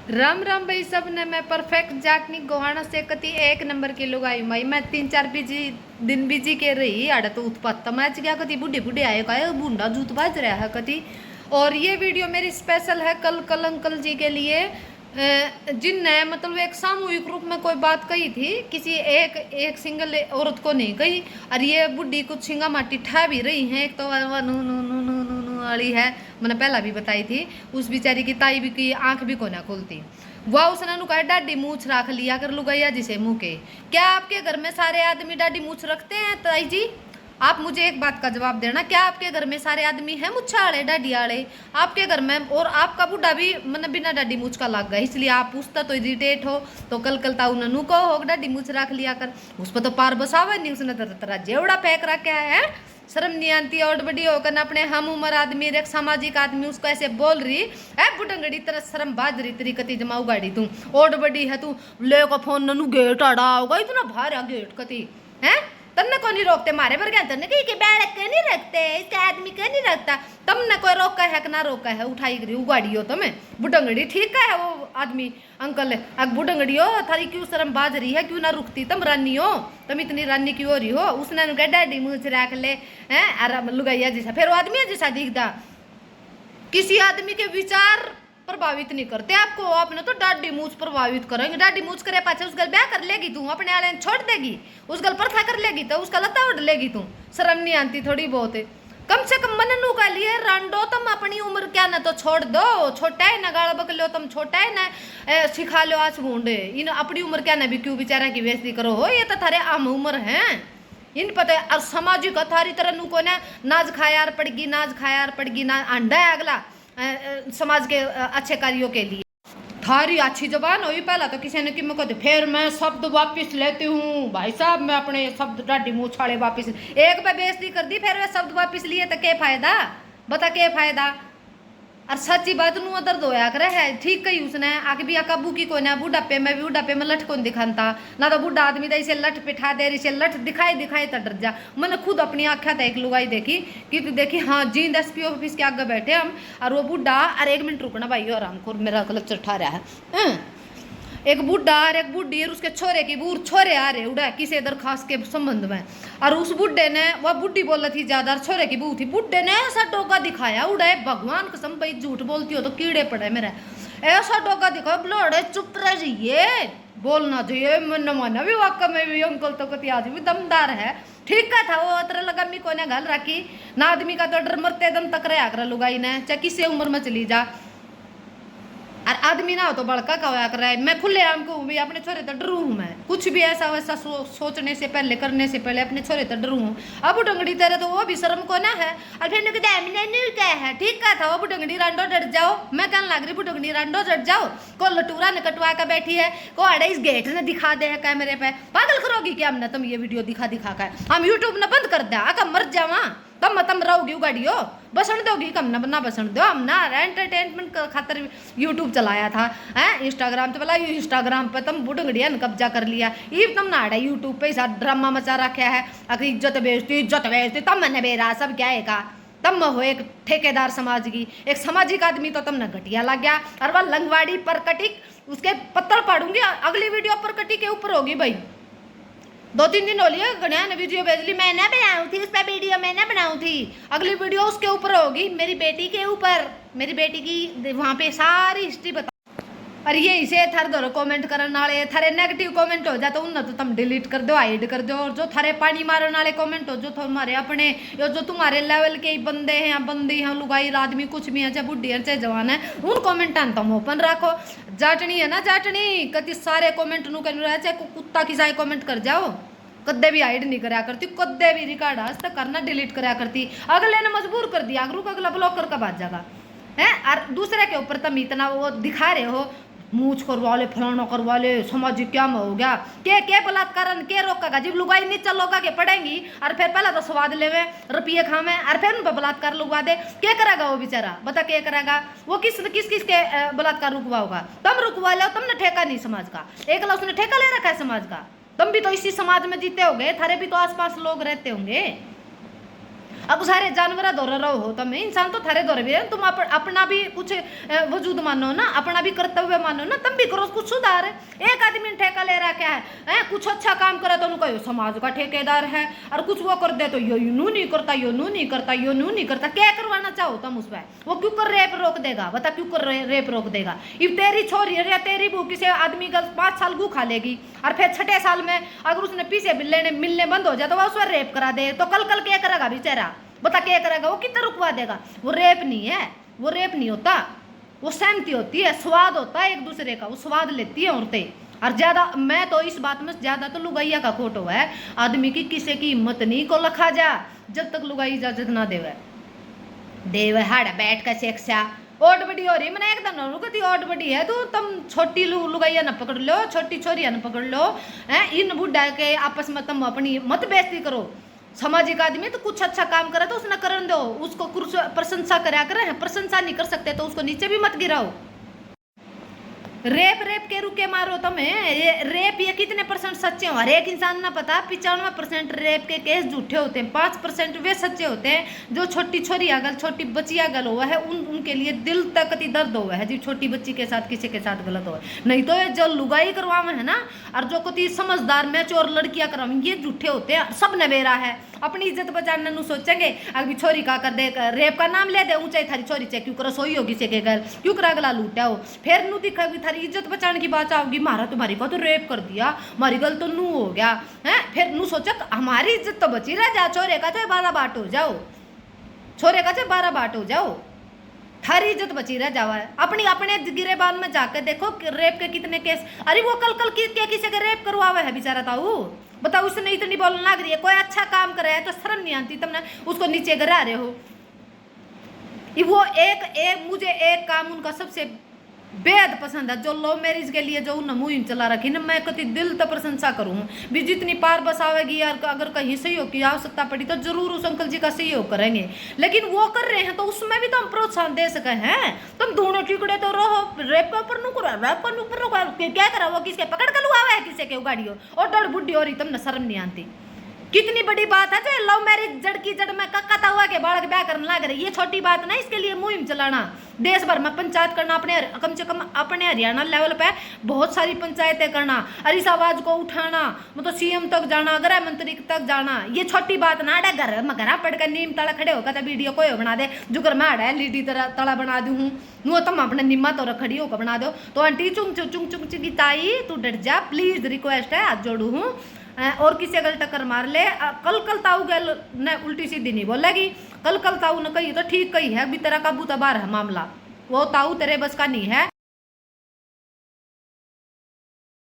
राम राम भाई सब ने। मैं परफेक्ट जाटनी गोहाना से कति एक नंबर की लुगाई भाई। मैं 3-4 बिजी दिन बिजी के रही आड़ा तो उत्पात मैच गया कति बुढ़े बुढ़े आए का बूंदा जूत बाज रहा है कति। और ये वीडियो मेरी स्पेशल है कल कल अंकल जी के लिए, जिनने मतलब एक सामूहिक रूप में कोई बात कही थी, किसी एक एक सिंगल औरत को नहीं कही। और ये बुढ़ी कुछ सिंगा माटी ठा भी रही हैं। एक तो नू नू नू नू नू नू वाली है, मैंने पहला भी बताई थी। उस बेचारी की ताई भी की आंख भी को ना खुलती। वह उसने नुका डाडी मूछ रख लिया कर लुगैया जिसे मुँह के। क्या आपके घर में सारे आदमी डाडी मूछ रखते हैं ताई जी? आप मुझे एक बात का जवाब देना, क्या आपके घर में सारे आदमी हैं मुच्छा वाले डाडी वाले आपके घर में? और आपका बुढ़ा भी मतलब बिना डाडी मूछ का लग गया, इसलिए आप पूछता तो इरिटेट हो। तो कल कल ताऊ ननू को हो डाडी मूछ रख लिया कर। उस पर तो पार बसावा नहीं, उसने तरह जेवड़ा फेंक रखा है। शर्म नहीं आती और बड़ी होकर अपने हम उम्र आदमी एक सामाजिक आदमी उसको ऐसे बोल रही है बुढ़ंगड़ी तरह शर्म बाज रही तेरी कति जमा उगाड़ी तू ओड बड़ी है तू ले को फोन ननू गेट आड़ा होगा इतना भारा गेट कति है। तमने को नहीं रोकते मारे पर क्या तमने कि बैठ के नहीं रखते इसके आदमी के नहीं रखता। तमने कोई रोका है कि ना रोका है? उठाई करी उगाड़ी हो तुम्हें बुढ़ंगड़ी ठीक है वो आदमी अंकल अग बुढ़ंगड़ी हो थारी क्यों शर्म बाज रही है? क्यों ना रुकती? तुम रानी हो, तुम इतनी रानी क्यों हो रही हो? उसने डैडी मुँह से रख ले हैं आराम लुगाइया जैसा फिर वो आदमी जैसा दिखता। किसी आदमी के विचार प्रभावित नहीं करते आपको, आपने तो डाडी मूछ प्रभावित करेंगे। डाडी मूछ करे पाछे उसका ब्याह कर लेगी तू, अपने वाले छोड़ देगी, उसका प्रथा कर लेगी तो उसका लता उड़ लेगी तू। शर्म नहीं आती थोड़ी बहुत? कम से कम मननू का लिए रांडो तुम अपनी उम्र क्या ना तो छोड़ दो, छोटा है ना गाड़ बकलो तुम, छोटा है ना सिखा लो आज बूंदे इन अपनी उम्र क्या ना भी क्यों बेचारा की बेइज्जती करो हो? ये तो थारे आम उम्र हैं इन पता है। और सामाजिक थारी तरह नु को ना नाज खायार पड़गी नाज खायार पड़गी ना अंडा है अगला समाज के अच्छे कार्यों के लिए। थारी अच्छी जबान हुई पहला तो किसी ने कि मैं कहते फिर मैं शब्द वापस लेती हूँ भाई साहब, मैं अपने शब्द डाडी मुँह छाड़े वापस एक बार बेइज्जती कर दी फिर वे शब्द वापस लिए तो क्या फायदा? बता क्या फायदा? और सच्ची बात नू दर्द होया करे है। ठीक कही उसने आके भी काबू की को ना बुढ़ापे में भी बुढ़ापे में लठ कौन दिखाता ना तो बुढ़ा आदमी तो इसे लठ पिठा दे रही से लठ दिखाई दिखाई तो डर जा। मैंने खुद अपनी आँखा था एक लुगाई देखी कि तू देखी हाँ जींद एसपी ऑफिस के आगे बैठे हम और वो बुढ़ा और 1 मिनट रुकना भाई और हमको मेरा कलेक्चर ठा रहा है। एक बुढ़ा और एक बुढ़ी और उसके छोरे की बूढ़ छोरे आ रहे उड़ा किसी दरखास्त के संबंध में। और उस बुढ़े ने वह बुढ़ी बोल रही थी ज्यादा और छोरे की बूढ़ थी। बुढ़े ने ऐसा डोगा दिखाया उड़ा भगवान कसम भाई झूठ बोलती हो तो कीड़े पड़े मेरे। ऐसा डोगा दिखाया ब्लोड़े चुप रहिए बोलना चाहिए मन माना भी वाकई में भी अंकल तो कति आज भी दमदार है। ठीक का था वो अतर लगा मी कोने घल रखी ना आदमी का तो डर मरते दम तक रहा कर लुगाई ने चाहे किसी उम्र में चली जा। और आदमी ना हो तो बड़का का होया कर रहा है। मैं खुले आम को भी अपने छोरे तो डरू हूँ, मैं कुछ भी ऐसा वैसा सोचने से पहले करने से पहले अपने छोरे तो डरू हूँ। अब बुढ़ंगड़ी तेरे तो वो भी शर्म को ना है और फिर क्या है ठीक का था वो बुढ़ंगड़ी रांडो डट जाओ। मैं कहने लग रही बुढ़ंगड़ी रांडो डट जाओ को लटूरा ने कटवा कर बैठी है को अड़े इस गेट ने दिखा दे है कैमरे पे पागल करोगी क्या? हमने तुम ये वीडियो दिखा दिखा कर हम यूट्यूब ने बंद कर दिया आका मर जावा तम रहोगी उगाड़ियो बसन दोगी कम ना बसन दो। हम ना एंटरटेनमेंट खातर यूट्यूब चलाया था है इंस्टाग्राम तो बोला इंस्टाग्राम पे तुम बुढ़ंगड़िया ने कब्जा कर लिया ये तुम ना आड़ा यूट्यूब पे ऐसा ड्रामा मचा रखा है। अगर इज्जत बेचती तब मैंने बेरा सब क्या है का तम हो एक ठेकेदार समाज की एक सामाजिक आदमी तो तुमने घटिया लग गया। और वह लंगवाड़ी परकटिक उसके पत्थर पाड़ूंगी अगली वीडियो परकटी के ऊपर होगी भाई। 2-3 दिन हो लिए गणिया ने वीडियो भेज ली मैंने बनाई थी उस पर वीडियो मैंने बनाई थी अगली वीडियो उसके ऊपर होगी मेरी बेटी के ऊपर मेरी बेटी की वहाँ पे सारी हिस्ट्री बता। और ये इसे थर दो कमेंट करने वाले थारे नेगेटिव कमेंट हो जाए तो उन तो तुम डिलीट कर दो हाइड कर दो। और जो थारे पानी मारने वाले कमेंट हो जो तुम्हारे अपने जो तुम्हारे लेवल के बंदे हैं बंदी हैं लुगाई आदमी कुछ भी है चाहे बुढ़ी है चाहे जवान है उन कमेंट तुम ओपन रखो। जाटनी है ना जाटनी कति सारे कमेंट नु कर चाहे कुत्ता की जाए कमेंट कर जाओ कद्दे भी हाइड नहीं करा करती कद्दे भी रिकॉर्ड आज तक करना डिलीट करा करती। अगले ने मजबूर कर दिया अगला ब्लॉक कर बात जगह है। और दूसरे के ऊपर तुम इतना वो दिखा रहे हो मूछ करवा ले फलाना करवा ले सामाजिक क्या में हो गया के बलात्कार के रोकेगा जब लुगाई नीचे लोगा के पड़ेंगी और फिर पहला तो स्वाद लेवे रुपये खावे और फिर उन पर बलात्कार लुगवा दे क्या करेगा वो बेचारा? बता क्या करेगा वो? किस के बलात्कार रुकवा होगा? तुम रुकवा लो तुमने ठेका नहीं समाज का एक उसने ठेका ले रखा है समाज का। तुम भी तो इसी समाज में जीते होंगे थारे भी तो आसपास लोग रहते होंगे अब सारे जानवर दौर रहो हो तुम, इंसान तो थारे दौर भी है, तुम अपना भी कुछ वजूद मानो ना, अपना भी कर्तव्य मानो ना, तुम भी करो कुछ सुधार। एक आदमी ने ठेका ले रखा है, कुछ अच्छा काम करे तो उनको समाज का ठेकेदार है, और कुछ वो कर दे तो यो यूं नहीं करता, यो नू नहीं करता, यो नू नहीं करता। क्या करवाना चाहो तुम उस पर? वो क्यों कर रेप रोक देगा? बता क्यों कर रेप रोक देगा? इब तेरी छोरी या तेरी बहू किसी आदमी का 5 साल गू खा लेगी, और फिर 6ठे साल में अगर उसने पीछे मिलने बंद हो जाए तो वह उसमें रेप करा दे, तो कल क्या करेगा बेचारा? बता क्या करेगा? वो कितना रुकवा देगा? वो रेप नहीं है, वो रेप नहीं होता, वो सहमति होती है, स्वाद होता है एक दूसरे का, वो स्वाद लेती है औरतें। और ज्यादा मैं तो इस बात में ज्यादा तो लुगाइया का खोटो है, आदमी की किसी की हिम्मत नहीं को लखा जा जब तक लुगाई इजाजत ना देवे हाड़ा बैठ का शिक्षा ओट बड़ी हो रही। मैंने एकदम रुकती ओट बड़ी है तो तुम छोटी लुगाइया न पकड़ लो, छोटी छोरिया न पकड़ लो, है इन बुढ़ा के आपस में तुम अपनी मत बेइज्जती करो। सामाजिक आदमी तो कुछ अच्छा काम करे तो उसने करन दो, उसको कुछ प्रशंसा करा करे, प्रशंसा नहीं कर सकते तो उसको नीचे भी मत गिराओ। रेप के रुके मारो तुम्हें, ये रेप ये कितने % सच्चे हो? हर एक इंसान ना पता 95% रेप के केस झूठे होते हैं, 5% वे सच्चे होते हैं। जो छोटी छोरी अगल छोटी बच्ची अगल हुआ है उनके लिए दिल तक कति दर्द हुआ है जी, छोटी बच्ची के साथ किसी के साथ गलत हुआ। नहीं तो ये जो लुगाई करवावे है ना, और जो कति समझदार मैच्योर लड़कियां करवावे, ये झूठे होते हैं। सब नवेरा है, अपनी इज्जत बचाने नु सोचेंगे, अभी छोरी का कर दे, रेप का नाम ले दे, ऊंचाई थारी छोरी से क्यों करो, सोई होगी से के घर क्यों करा गला लूटा हो, फिर नू दिखाओगी थारी इज्जत बचाने की बात आओगी, मारा तुम्हारी को तो रेप कर दिया, हमारी गल तो नू हो गया है, फिर नू सोचा हमारी इज्जत तो बची रह जा, छोरे का चाहे 12 बाट हो जाओ, छोरे का चाहे 12 बाट हो जाओ, थारी इज्जत बची रह जावा है। अपने गिरेबान में जाकर देखो रेप के कितने केस, अरे वो कल क्या किसी के रेप करवावे है बेचारा ताऊ, बताओ उसने इतनी बोलने लग रही है। कोई अच्छा काम करे है तो शर्म नहीं आती, तुमने उसको नीचे गिरा रहे हो। वो एक मुझे एक काम उनका सबसे बेहद पसंद है, जो लव मैरिज के लिए जो उन्होंने मुहिम चला रखी ना, मैं कति दिल तो प्रशंसा करूँ भी, जितनी पार बस आवेगी यार, अगर कहीं सहयोग की आवश्यकता पड़ी तो जरूर उस अंकल जी का सहयोग करेंगे, लेकिन वो कर रहे हैं तो उसमें भी तो हम प्रोत्साहन दे सके हैं। तुम दोनों टिकड़े तो रहो, रेप के ऊपर नुकरा, रेप पर नुकरा क्या करा, वो किसके पकड़ कर लुआ है किसी के उगाड़ी हो, और डर बुढ़ी हो रही, तुमने शर्म नहीं आती। कितनी बड़ी बात है जो लव मैरिज जड़ की जड़ में कक्का हुआ के बालक ब्याह करने लग रही, ये छोटी बात नहीं। इसके लिए मुहिम चलाना, देश भर में पंचायत करना, अपने कम से कम अपने हरियाणा लेवल पे बहुत सारी पंचायतें करना, और इस आवाज को उठाना, मतलब सीएम तक जाना, गृह मंत्री तक जाना, ये छोटी बात ना। अरे घर में घरा पड़ कर नीम तला खड़े होकर वीडियो कोई बना दे, जो घर में अड़ा लीडी तला बना दू हूँ, वो तुम अपने निम्मा तो खड़ी होकर बना दो, तो आंटी चुंग चुंग चुंग चुंगी ताई तू डर जा प्लीज, रिक्वेस्ट है, हाथ जोड़ू हूँ, और किसी अगल टक्कर मार ले। कल ताऊ गल ने उल्टी सीधी नहीं बोलेगी, कल ताऊ ने कही तो ठीक कही है भी, तेरा काबू तबार है मामला, वो ताऊ तेरे बस का नहीं है।